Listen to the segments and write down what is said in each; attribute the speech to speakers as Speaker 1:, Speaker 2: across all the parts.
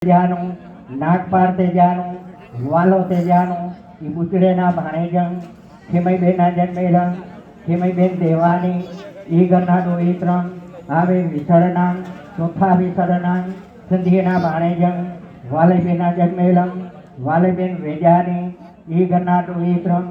Speaker 1: જાનું નાગપાર તે જાનું વાલો તે જાનું એ બુચડેના ભાણેજંગ ખેમઈબેનના જન્મેલંગ ખેમઈબેન દેવાની એ ઘરના ડોહી ત્રણ આવે વિસળનાંગ ચોથા વિસળનાંગ સંધીના ભાણેજંગ વાલઈબેનના જન્મેલંગ વાલઈબેન વેજાની એ ઘરના ડોહી ત્રણ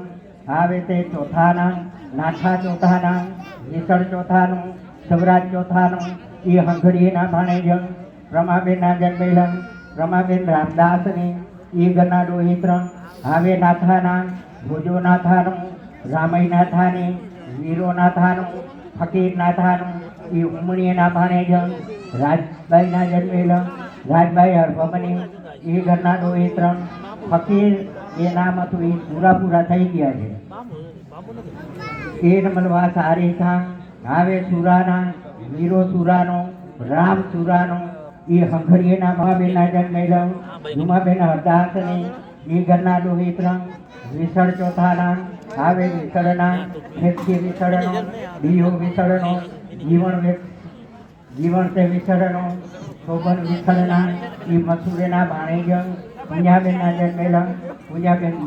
Speaker 1: આવે તે ચોથાનાંગ નાઠા ચોથાનાંગ વિસળ ચોથાનું સવરાજ ચોથાનું એ હંગડીના ભાણેજંગ રમાબેનના જન્મેલંગ રમાબેન રામદાસની એ ઘરના ડોહી ત્રણ આવે નાથાના ભોજો નાથાનું રામઈ નાથાની વીરો નાથાનું ફકીર નાથાનું એ ઉમણીના ભાણેજંગ રાજભાઈના જન્મેલંગ રાજભાઈ હરભમની એ ઘરના ડોહી ત્રણ ફકીર એ નામ હતું એ પૂરા થઈ ગયા છે એ નમલવા સારી ખાં આવે સુરાના વીરો સુરાનો રામ સુરાનો એ હંગડીના મહાબેનના જન્મેલંગ જુમાબેન હરદાસની એ ઘરના ડોહી ત્રણ વિસળ ચોથાના આવે વિસળના ખેતકી વિસળનો દિયો વિસળનો જીવણ તે વિસળનો શોભન વિસળના એ મસુરેના ભાણેજંગ પૂંજાબેનના જન્મેલંગ પૂંજાબેન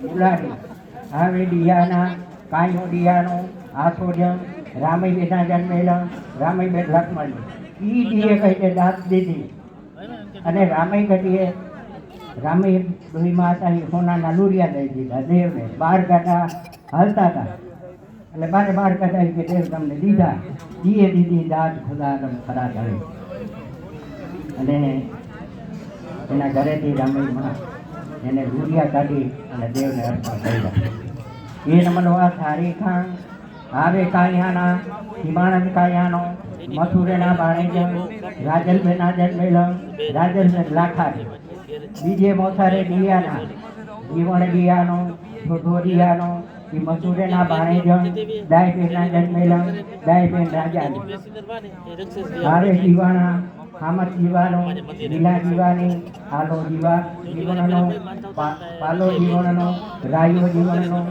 Speaker 1: મુલાની આવે ડિયાના કાયો ડિયાનો આસોજંગ રામઈબેનના જન્મેલંગ રામઈબેન લક્ષ્મણ ઈ દીએ કહીને દાંત દીધી અને રામઈ ઘટીએ રામઈ ડોહી માતા સોનાના લુરિયા દઈ દીધા દેવને 12 ગાડા હાલતા હતા એટલે 12 ગાડા કે દેવ તમને દીધા દીએ દીધી દાંત ખુદા તમ ખરા કરે અને એના ઘરેથી રામઈ માં એને લુરિયા કાઢી અને દેવને અર્પણ કર્યા એ નમનવા સારી ખાં આવે કાયાના હિમાનંદ કાયાનો મથુરેના ભાણેજંગ રાજલબેનના જન્મેલંગ રાજલબેન લાખાની બીજે મોસારે ડિયાના જીવણ ડિયાનો છોટો ડિયાનો એ મથુરેના ભાણેજંગ દાયબેનના જન્મેલંગ દાયબેન રાજાની હારે જીવાણા હામત જીવાનો લીલા જીવાની હાલો જીવા જીવનનો પાલો જીવનનો રાયો જીવનનો